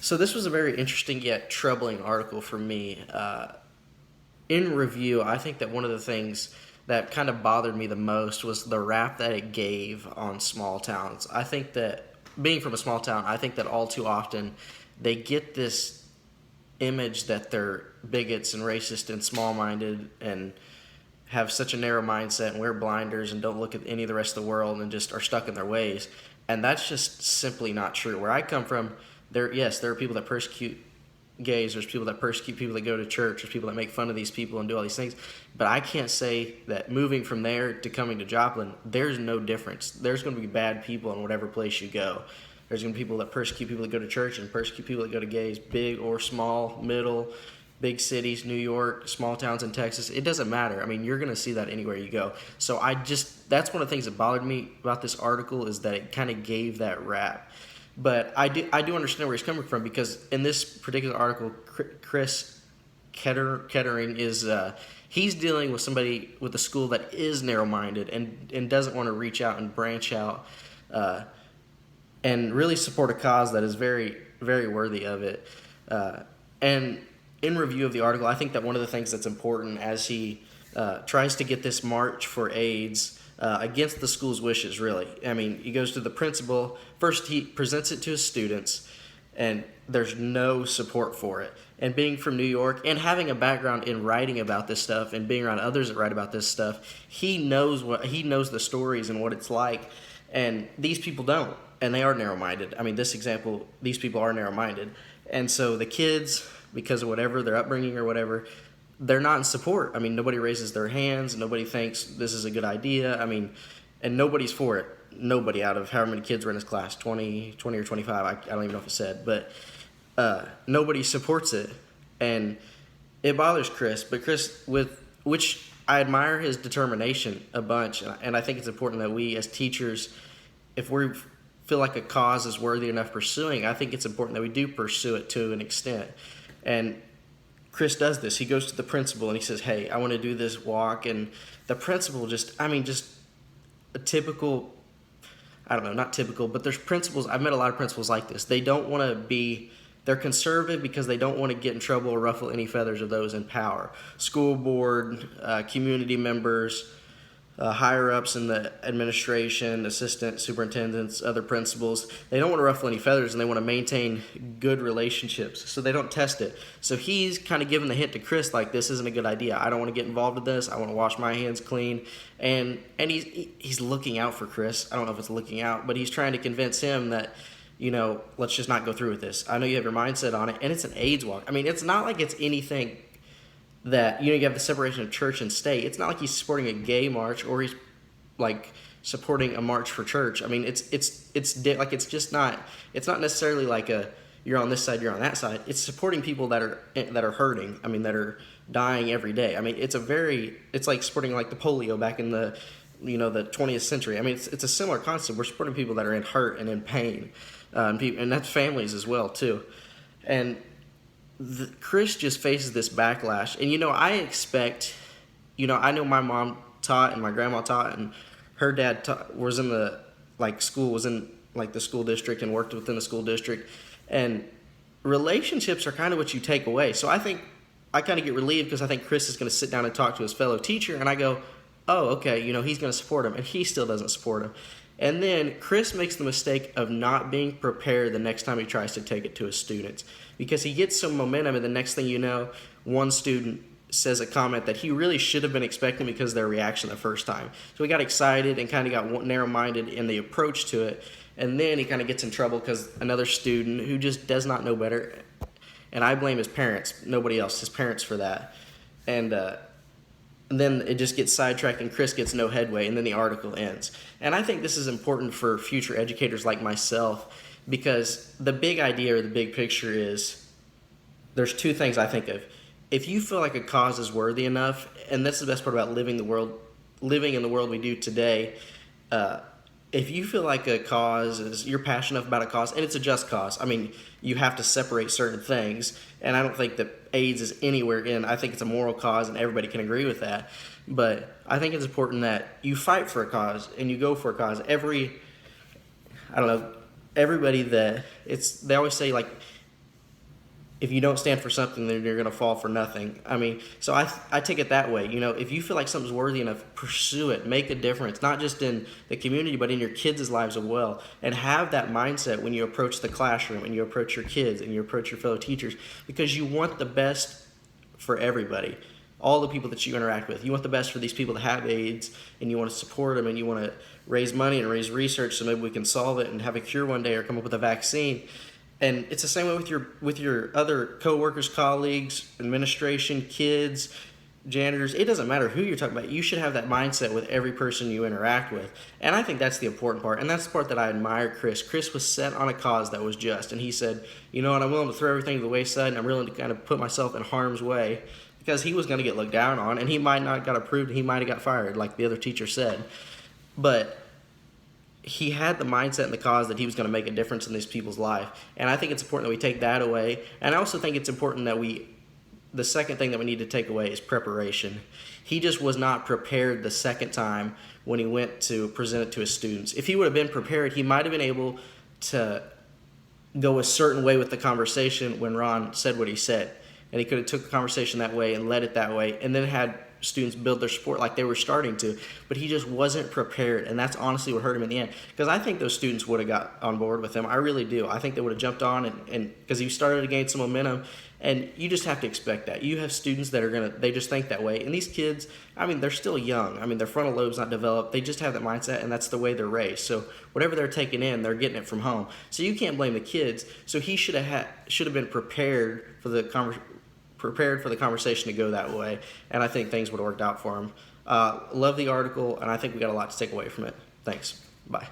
So this was a very interesting yet troubling article for me. In review, I think that one of the things that kind of bothered me the most was the rap that it gave on small towns. I think that being from a small town, I think that all too often they get this image that they're bigots and racist and small-minded and have such a narrow mindset and wear blinders and don't look at any of the rest of the world and just are stuck in their ways. And that's just simply not true. Where I come from, there are people that persecute gays, there's people that persecute people that go to church, there's people that make fun of these people and do all these things. But I can't say that moving from there to coming to Joplin, there's no difference. There's going to be bad people in whatever place you go. There's going to be people that persecute people that go to church and persecute people that go to gays, big or small, middle, big cities, New York, small towns in Texas. It doesn't matter. I mean, you're going to see that anywhere you go. So that's one of the things that bothered me about this article is that it kind of gave that rap. But I do understand where he's coming from, because in this particular article, Chris Kettering is he's dealing with somebody with a school that is narrow-minded and doesn't want to reach out and branch out and really support a cause that is very, very worthy of it. And in review of the article, I think that one of the things that's important as he tries to get this march for AIDS against the school's wishes, really. I mean, he goes to the principal. First, he presents it to his students, and there's no support for it. And being from New York and having a background in writing about this stuff and being around others that write about this stuff, he knows the stories and what it's like. And these people don't, and they are narrow-minded. I mean, these people are narrow-minded. And so the kids, because of whatever, their upbringing or whatever, they're not in support. I mean, nobody raises their hands. Nobody thinks this is a good idea. I mean, and nobody's for it. Nobody out of however many kids were in his class, 20 or 25, I don't even know if it said. But nobody supports it. And it bothers Chris. But Chris, which I admire his determination a bunch. And I think it's important that we as teachers, if we feel like a cause is worthy enough pursuing, I think it's important that we do pursue it to an extent. And Chris does this. He goes to the principal and he says, "Hey, I want to do this walk." And the principal just a typical, I don't know, not typical, but there's principals. I've met a lot of principals like this. They're conservative because they don't want to get in trouble or ruffle any feathers of those in power. School board, community members, higher-ups in the administration, assistant superintendents, other principals. They don't want to ruffle any feathers, and they want to maintain good relationships, so they don't test it. So he's kind of giving the hint to Chris, like, this isn't a good idea. I don't want to get involved in this. I want to wash my hands clean. And he's looking out for Chris. I don't know if it's looking out, but he's trying to convince him that, let's just not go through with this. I know you have your mindset on it, and it's an AIDS walk. I mean, it's not like it's anything that, you have the separation of church and state. It's not like he's supporting a gay march or he's like supporting a march for church. I mean, it's not necessarily like you're on this side, you're on that side. It's supporting people that are hurting. I mean, that are dying every day. I mean, it's like supporting like the polio back in the 20th century. I mean, it's a similar concept. We're supporting people that are in hurt and in pain, and that's families as well too. And Chris just faces this backlash. And, I expect, I know my mom taught and my grandma taught, and her dad was in the, the school district and worked within the school district. And relationships are kind of what you take away. So I think I kind of get relieved because I think Chris is going to sit down and talk to his fellow teacher. And I go, oh, okay, he's going to support him. And he still doesn't support him. And then Chris makes the mistake of not being prepared the next time he tries to take it to his students, because he gets some momentum, and the next thing you know, one student says a comment that he really should have been expecting because of their reaction the first time. So he got excited and kind of got narrow-minded in the approach to it, and then he kind of gets in trouble because another student who just does not know better, and I blame his parents, nobody else, his parents for that, and then it just gets sidetracked and Chris gets no headway, and then the article ends. And I think this is important for future educators like myself, because the big idea or the big picture is there's two things I think of. If you feel like a cause is worthy enough, and that's the best part about living in the world we do today, if you feel like a cause you're passionate enough about a cause, and it's a just cause. I mean, you have to separate certain things, and I don't think that AIDS is anywhere in. I think it's a moral cause, and everybody can agree with that. But I think it's important that you fight for a cause and you go for a cause. Everybody they always say, like, if you don't stand for something, then you're going to fall for nothing. I mean, so I take it that way. You know, if you feel like something's worthy enough, pursue it, make a difference, not just in the community, but in your kids' lives as well. And have that mindset when you approach the classroom and you approach your kids and you approach your fellow teachers, because you want the best for everybody, all the people that you interact with. You want the best for these people that have AIDS, and you want to support them, and you want to raise money and raise research so maybe we can solve it and have a cure one day or come up with a vaccine. And it's the same way with your other coworkers, colleagues, administration, kids, janitors. It doesn't matter who you're talking about. You should have that mindset with every person you interact with. And I think that's the important part. And that's the part that I admire Chris. Chris was set on a cause that was just. And he said, you know what, I'm willing to throw everything to the wayside, and I'm willing to kind of put myself in harm's way, because he was going to get looked down on, and he might not got approved, he might have got fired, like the other teacher said. But he had the mindset and the cause that he was going to make a difference in these people's life. And I think it's important that we take that away. And I also think it's important that the second thing that we need to take away is preparation. He just was not prepared the second time when he went to present it to his students. If he would have been prepared, he might have been able to go a certain way with the conversation when Ron said what he said. And he could have took the conversation that way and led it that way, and then had students build their support like they were starting to. But he just wasn't prepared, and that's honestly what hurt him in the end. Because I think those students would have got on board with him. I really do. I think they would have jumped on, and because he started to gain some momentum. And you just have to expect that. You have students that they just think that way. And these kids, I mean, they're still young. I mean, their frontal lobe's not developed. They just have that mindset, and that's the way they're raised. So whatever they're taking in, they're getting it from home. So you can't blame the kids. So he should have been prepared for the conversation to go that way. And I think things would have worked out for him. Love the article, and I think we got a lot to take away from it. Thanks. Bye.